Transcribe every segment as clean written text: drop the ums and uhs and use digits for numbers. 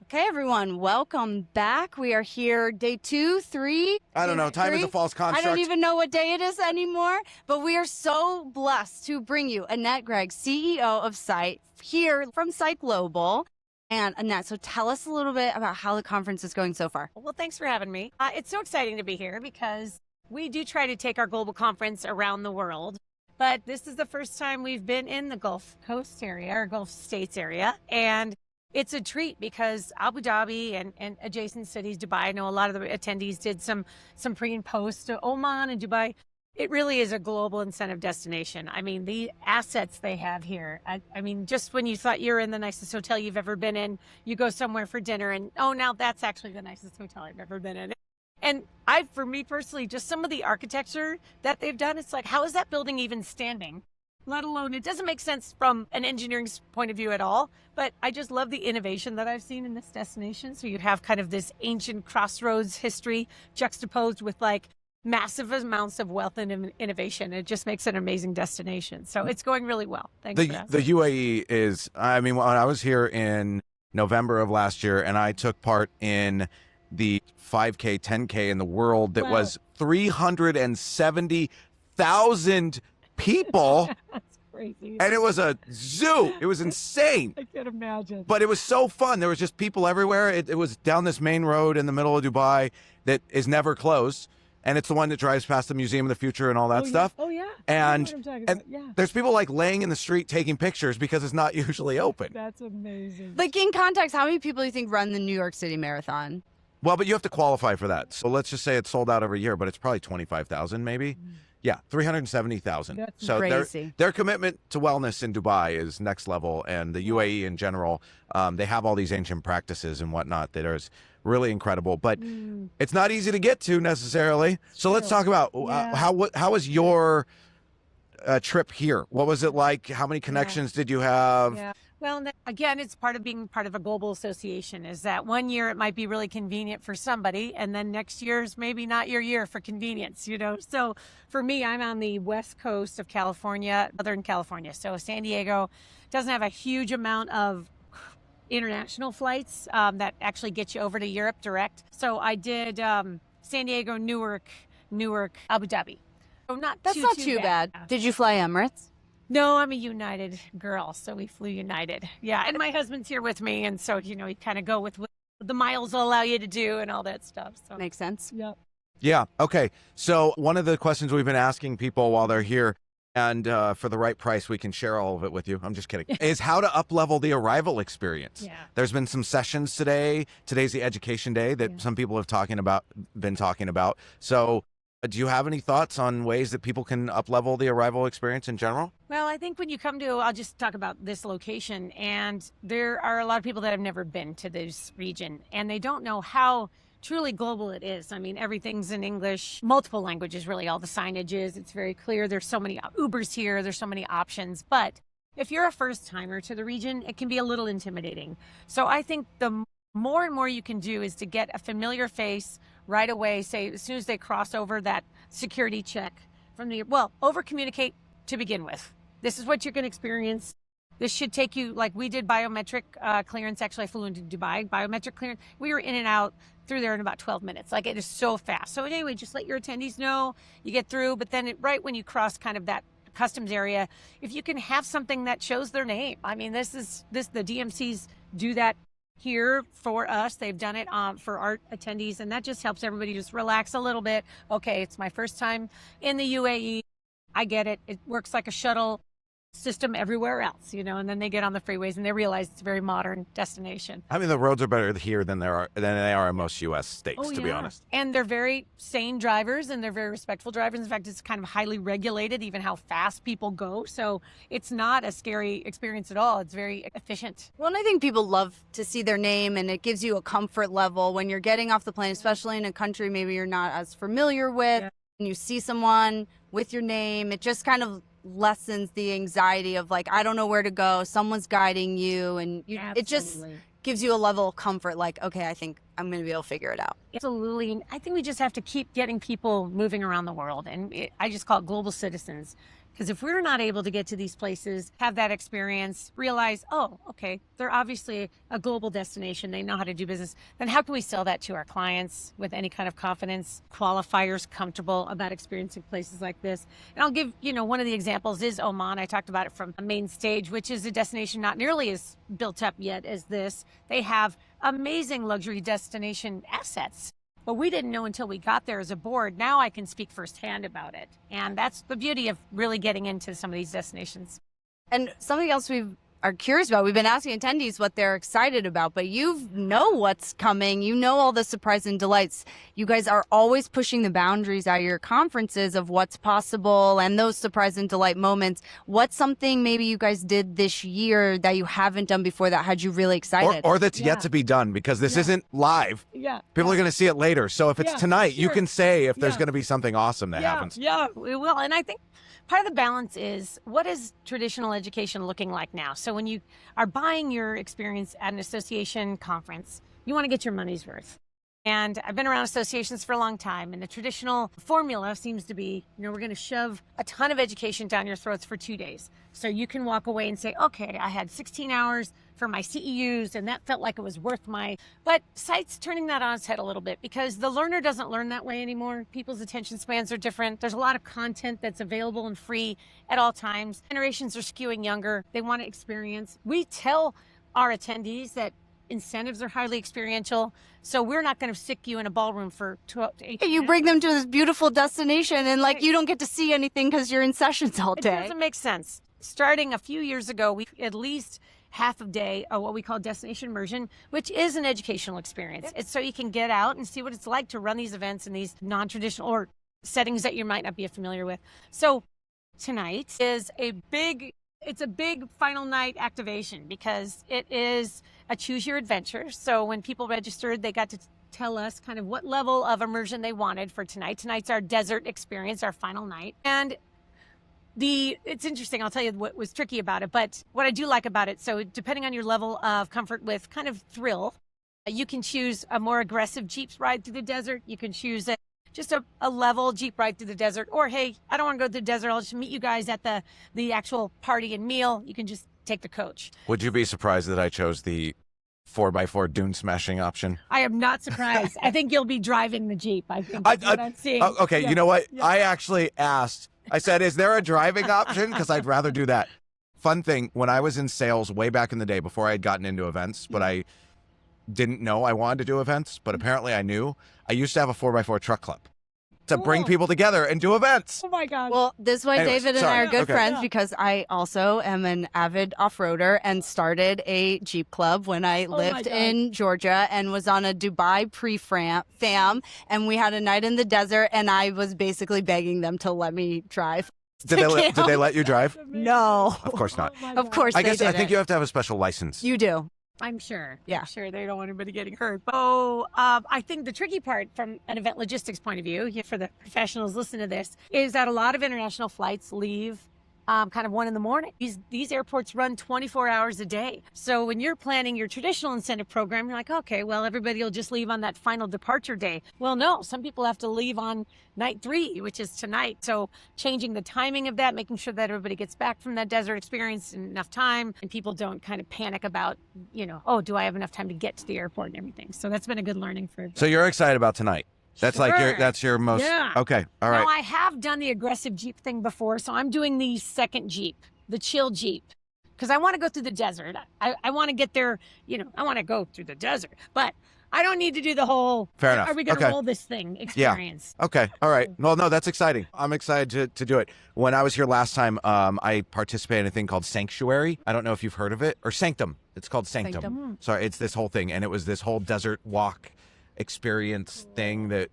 Okay, everyone, welcome back. We are here day 2, 3. I don't know. Time is a false construct. I don't even know what day it is anymore, but we are so blessed to bring you Annette Gregg, CEO of Site, here from Site Global. And Annette, so tell us a little bit about how the conference is going so far. Well, thanks for having me. It's so exciting to be here because we do try to take our global conference around the world. But this is the first time we've been in the Gulf Coast area or Gulf States area. And it's a treat because Abu Dhabi and adjacent cities, Dubai, I know a lot of the attendees did some pre and post to Oman and Dubai. It really is a global incentive destination. I mean, the assets they have here. I mean, just when you thought you're in the nicest hotel you've ever been in, you go somewhere for dinner and, oh, now that's actually the nicest hotel I've ever been in. And for me personally, just some of the architecture that they've done, it's like, how is that building even standing? Let alone, it doesn't make sense from an engineering point of view at all, but I just love the innovation that I've seen in this destination. So you have kind of this ancient crossroads history juxtaposed with like massive amounts of wealth and innovation. It just makes it an amazing destination. So it's going really well. Thanks for asking. The UAE is, I mean, when I was here in November of last year and I took part in the 5K, 10K in the world that was 370,000 people. That's crazy. And it was a zoo. It was insane. I can't imagine. But it was so fun. There was just people everywhere. It was down this main road in the middle of Dubai that is never closed. And it's the one that drives past the Museum of the Future and all that stuff. Oh, yeah. And, Yeah. there's people like laying in the street taking pictures because it's not usually open. That's amazing. Like, in context, how many people do you think run the New York City Marathon? Well, but you have to qualify for that. So let's just say it's sold out every year, but it's probably 25,000 maybe. Yeah, 370,000. That's so crazy. Their commitment to wellness in Dubai is next level, and the UAE in general, they have all these ancient practices and whatnot that are really incredible. But it's not easy to get to necessarily. So let's talk about how was your trip here? What was it like? How many connections did you have? Yeah. Well, again, it's part of being part of a global association is that one year it might be really convenient for somebody and then next year's maybe not your year for convenience, you know? So for me, I'm on the west coast of California, Southern California. So San Diego doesn't have a huge amount of international flights that actually get you over to Europe direct. So I did San Diego, Newark, Abu Dhabi. So That's not too bad. Did you fly Emirates? No, I'm a United girl, so we flew United. Yeah, and my husband's here with me, and so, you know, you kind of go with what the miles will allow you to do and all that stuff. So Makes sense. yeah. Yeah. Okay. So one of the questions we've been asking people while they're here, and for the right price, we can share all of it with you. I'm just kidding. Is how to up-level the arrival experience. Yeah. There's been some sessions today. Today's the education day that some people have been talking about. So do you have any thoughts on ways that people can up-level the arrival experience in general? Well, I think when you come to, I'll just talk about this location, and there are a lot of people that have never been to this region, and they don't know how truly global it is. I mean, everything's in English, multiple languages, really, all the signage is. It's very clear. There's so many Ubers here. There's so many options. But if you're a first timer to the region, it can be a little intimidating. So I think the more and more you can do is to get a familiar face right away, say, as soon as they cross over that security check from over communicate to begin with. This is what you're going to experience. This should take you, like we did biometric clearance. Actually, I flew into Dubai, biometric clearance. We were in and out through there in about 12 minutes. Like, it is so fast. So anyway, just let your attendees know you get through. But then right when you cross kind of that customs area, if you can have something that shows their name. I mean, the DMCs do that here for us. They've done it for our attendees, and that just helps everybody just relax a little bit. Okay, it's my first time in the UAE. I get it. It works like a shuttle system everywhere else, you know, and then they get on the freeways and they realize it's a very modern destination. I mean, the roads are better here than they are in most U.S. states, to be honest. And they're very sane drivers and they're very respectful drivers. In fact, it's kind of highly regulated, even how fast people go. So it's not a scary experience at all. It's very efficient. Well, and I think people love to see their name, and it gives you a comfort level when you're getting off the plane, especially in a country maybe you're not as familiar with. Yeah. And you see someone with your name, it just kind of lessens the anxiety of like, I don't know where to go. Someone's guiding you, and it just gives you a level of comfort. Like, okay, I think I'm going to be able to figure it out. Absolutely. And I think we just have to keep getting people moving around the world. And I just call it global citizens. Because if we're not able to get to these places, have that experience, realize, oh, okay, they're obviously a global destination, they know how to do business, then how can we sell that to our clients with any kind of confidence, qualifiers comfortable about experiencing places like this? And I'll give, one of the examples is Oman. I talked about it from a main stage, which is a destination not nearly as built up yet as this. They have amazing luxury destination assets. But we didn't know until we got there as a board. Now I can speak firsthand about it. And that's the beauty of really getting into some of these destinations. And something else we are curious about, we've been asking attendees what they're excited about, but you know what's coming. You know all the surprise and delights. You guys are always pushing the boundaries at your conferences of what's possible and those surprise and delight moments. What's something maybe you guys did this year that you haven't done before that had you really excited? Or that's yet to be done, because this isn't live. Yeah. People are going to see it later. So if it's tonight, you can say if there's Yeah. going to be something awesome that happens. Yeah, we will. And I think part of the balance is, what is traditional education looking like now? So when you are buying your experience at an association conference, you want to get your money's worth. And I've been around associations for a long time, and the traditional formula seems to be, we're going to shove a ton of education down your throats for 2 days. So you can walk away and say, okay, I had 16 hours for my CEUs, and that felt like it was worth my... But Sight's turning that on its head a little bit, because the learner doesn't learn that way anymore. People's attention spans are different. There's a lot of content that's available and free at all times. Generations are skewing younger. They want to experience. We tell our attendees that incentives are highly experiential, so we're not going to stick you in a ballroom for 12 to 18 You minutes. bring them to this beautiful destination and you don't get to see anything because you're in sessions all It day. doesn't make sense. Starting a few years ago, we at least half a day of what we call destination immersion, which is an educational experience. It's so you can get out and see what it's like to run these events in these non-traditional or settings that you might not be familiar with. So tonight is a big final night activation, because it is a choose your adventure. So when people registered, they got to tell us kind of what level of immersion they wanted for tonight. Tonight's our desert experience, our final night. And it's interesting, I'll tell you what was tricky about it, but what I do like about it, so depending on your level of comfort with kind of thrill, you can choose a more aggressive Jeep ride through the desert. You can choose just a level Jeep ride through the desert. Or, hey, I don't want to go through the desert. I'll just meet you guys at the actual party and meal. You can just take the coach. Would you be surprised that I chose the 4x4 dune smashing option? I am not surprised. I think you'll be driving the Jeep. I think that's what I'm seeing. Okay, Yeah. you know what? Yeah. I actually asked, I said, is there a driving option? Because I'd rather do that. Fun thing, when I was in sales way back in the day, before I had gotten into events, but I didn't know I wanted to do events, but apparently I knew, I used to have a 4x4 truck club to bring Cool. people together and do events. Oh my God. Well, this is why Anyways, David and sorry. I are good Okay. friends, Yeah. because I also am an avid off-roader and started a Jeep club when I my lived God. in Georgia and was on a Dubai pre-fam, and we had a night in the desert, and I was basically begging them to let me drive. Did they let you drive? No. Of course not. Of course I they guess I think didn't. you have to have a special license. You do. I'm sure. Yeah. I'm sure they don't want anybody getting hurt. So I think the tricky part from an event logistics point of view, for the professionals listening to this, is that a lot of international flights leave kind of 1 a.m. These airports run 24 hours a day. So when you're planning your traditional incentive program, you're like, okay, well, everybody will just leave on that final departure day. Well, no, some people have to leave on night 3, which is tonight. So changing the timing of that, making sure that everybody gets back from that desert experience in enough time, and people don't kind of panic about, oh, do I have enough time to get to the airport and everything? So that's been a good learning for everybody. So you're excited about tonight? That's Sure. that's your most, Yeah. okay, all right. Now, I have done the aggressive Jeep thing before, so I'm doing the second Jeep, the chill Jeep, because I want to go through the desert. I want to get there, I want to go through the desert, but I don't need to do the whole, Fair enough. are we going to Okay. roll this thing experience. Okay. All right. Well, no, that's exciting. I'm excited to do it. When I was here last time, I participated in a thing called Sanctuary. I don't know if you've heard of it, or Sanctum. It's called Sanctum. Sanctum. Sorry, it's this whole thing. And it was this whole desert walk experience thing that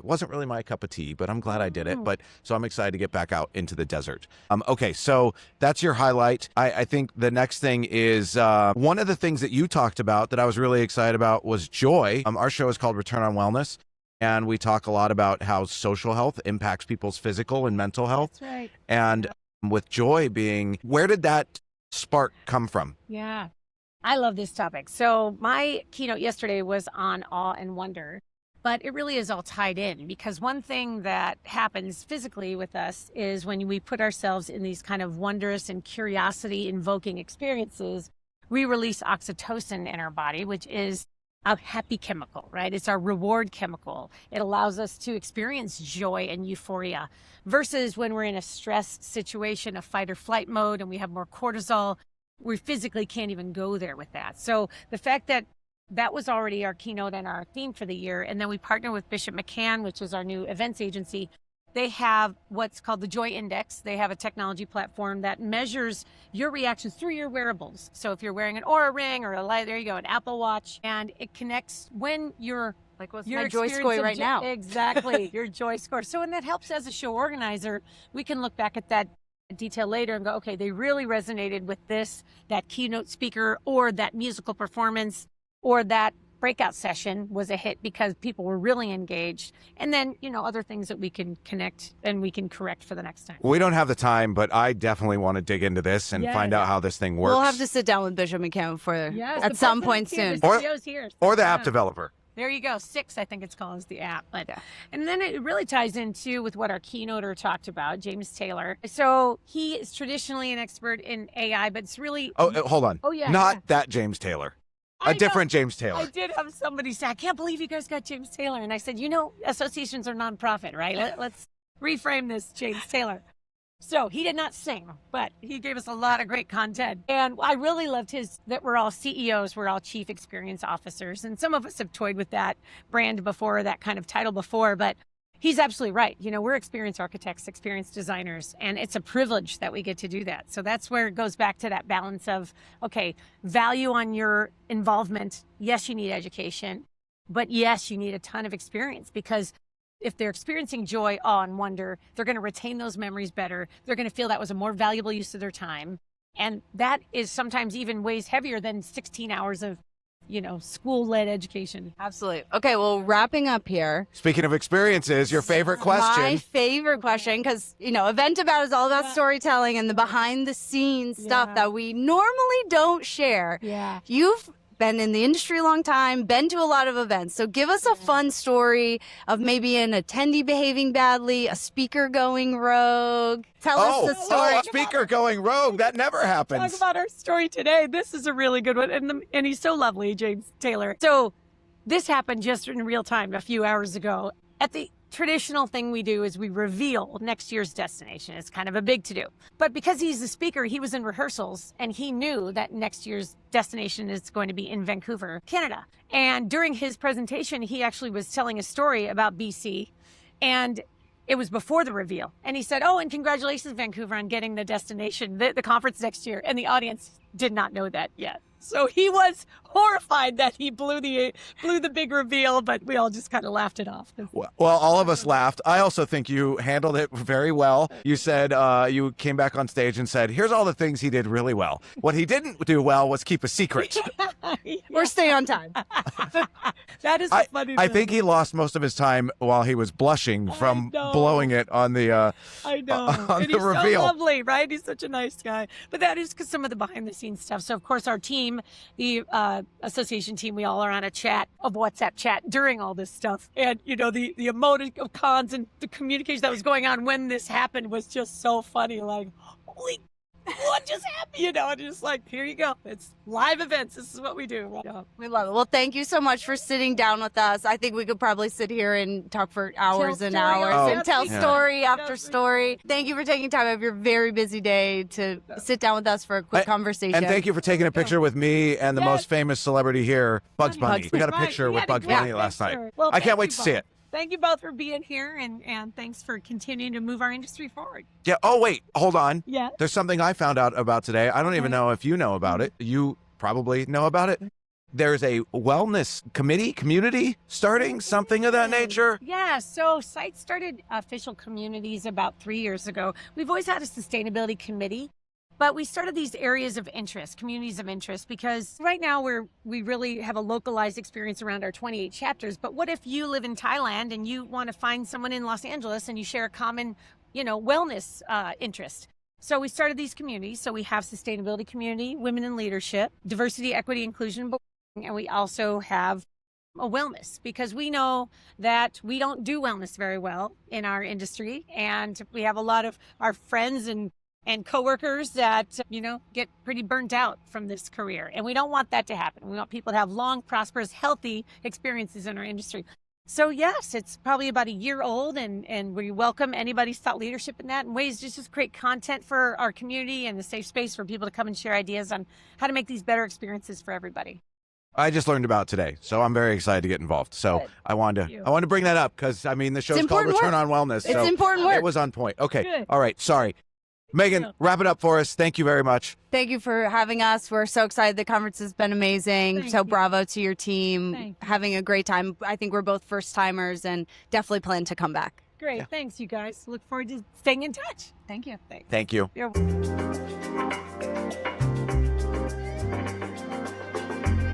wasn't really my cup of tea, but I'm glad I did it. But so I'm excited to get back out into the desert. Okay, so that's your highlight. I think the next thing is one of the things that you talked about that I was really excited about was joy. Our show is called Return on Wellness, and we talk a lot about how social health impacts people's physical and mental health. That's right. And with joy being, where did that spark come from? Yeah. I love this topic. So my keynote yesterday was on awe and wonder. But it really is all tied in, because one thing that happens physically with us is when we put ourselves in these kind of wondrous and curiosity invoking experiences, we release oxytocin in our body, which is a happy chemical, right? It's our reward chemical. It allows us to experience joy and euphoria, versus when we're in a stress situation, a fight or flight mode, and we have more cortisol, we physically can't even go there with that. So the fact that that was already our keynote and our theme for the year. And then we partner with Bishop McCann, which is our new events agency. They have what's called the Joy Index. They have a technology platform that measures your reactions through your wearables. So if you're wearing an Aura ring or a light, there you go, an Apple Watch, and it connects when you're Like what's your my joy experience score of right now? Exactly, your joy score. So when that helps as a show organizer, we can look back at that detail later and go, okay, they really resonated with this, that keynote speaker, or that musical performance, or that breakout session was a hit because people were really engaged. And then, other things that we can connect and we can correct for the next time. We don't have the time, but I definitely want to dig into this and find out how this thing works. We'll have to sit down with Bishop McCann at some point soon. Or the app developer. There you go. 6, I think it's called, is the app. But and then it really ties into with what our keynoter talked about, James Taylor. So he is traditionally an expert in AI, but it's really Hold on. Not that James Taylor. A different James Taylor. I did have somebody say, I can't believe you guys got James Taylor. And I said, associations are nonprofit, right? Let's reframe this, James Taylor. So he did not sing, but he gave us a lot of great content. And I really loved that we're all CEOs, we're all chief experience officers. And some of us have toyed with that brand before, that kind of title before, but he's absolutely right. We're experience architects, experience designers, and it's a privilege that we get to do that. So that's where it goes back to that balance of, okay, value on your involvement. Yes, you need education, but yes, you need a ton of experience, because if they're experiencing joy, awe, and wonder, they're going to retain those memories better. They're going to feel that was a more valuable use of their time. And that is sometimes even weighs heavier than 16 hours of school-led education. Absolutely. Okay, well, wrapping up here. Speaking of experiences, your favorite question. My favorite question, because, Event About is all about storytelling and the behind-the-scenes stuff that we normally don't share. Yeah. You've been in the industry a long time, been to a lot of events. So give us a fun story of maybe an attendee behaving badly, a speaker going rogue. Tell us the story. A speaker going rogue. That never happens. Talk about our story today. This is a really good one. And he's so lovely, James Taylor. So this happened just in real time a few hours ago. At the traditional thing we do is we reveal next year's destination. It's kind of a big to-do. But because he's the speaker, he was in rehearsals and he knew that next year's destination is going to be in Vancouver, Canada. And during his presentation, he actually was telling a story about BC, and it was before the reveal. And he said, and congratulations, Vancouver, on getting the destination, the conference next year. And the audience did not know that yet. So he was horrified that he blew the big reveal, but we all just kind of laughed it off. Well, all of us laughed. I also think you handled it very well. You said you came back on stage and said, here's all the things he did really well. What he didn't do well was keep a secret. Or stay on time. That is funny. I think he lost most of his time while he was blushing from blowing it on the I know. on and the he's reveal. So lovely, right? He's such a nice guy. But that is because some of the behind the scenes stuff. So of course our team, the association team, we all are on a chat, of WhatsApp chat during all this stuff. And, the emoticons and the communication that was going on when this happened was just so funny. Like, holy, what just happened? And just like, here you go. It's live events. This is what we do. Right? We love it. Well, thank you so much for sitting down with us. I think we could probably sit here and talk for hours and hours and tell story after story. Thank you for taking time out of your very busy day to sit down with us for a quick conversation. And thank you for taking a picture with me and the most famous celebrity here, Bugs Bunny. We got a picture with Bugs Bunny last night. Well, I can't wait to see it. Thank you both for being here, and thanks for continuing to move our industry forward. Yeah. Oh, wait. Hold on. Yeah. There's something I found out about today. I don't even know if you know about it. You probably know about it. There's a wellness community starting, something of that nature. Yeah. So Site started official communities about 3 years ago. We've always had a sustainability committee, but we started these areas of interest, communities of interest, because right now we really have a localized experience around our 28 chapters. But what if you live in Thailand and you want to find someone in Los Angeles and you share a common, wellness interest? So we started these communities. So we have sustainability community, women in leadership, diversity, equity, inclusion, and we also have a wellness, because we know that we don't do wellness very well in our industry. And we have a lot of our friends and coworkers that, get pretty burnt out from this career. And we don't want that to happen. We want people to have long, prosperous, healthy experiences in our industry. So yes, it's probably about a year old, and we welcome anybody's thought leadership in that, and ways to just create content for our community and a safe space for people to come and share ideas on how to make these better experiences for everybody. I just learned about it today, so I'm very excited to get involved. So Good. I wanted to bring that up because the show's called important Return work. on Wellness. It's so important work. It was on point. Okay. Good. All right. Sorry. Megan, wrap it up for us. Thank you very much. Thank you for having us. We're so excited. The conference has been amazing. Thank so you. bravo to your team. Thank you. Having a great time. I think we're both first timers and definitely plan to come back. Great. Yeah. Thanks, you guys. Look forward to staying in touch. Thank you. Thanks. Thank you. You're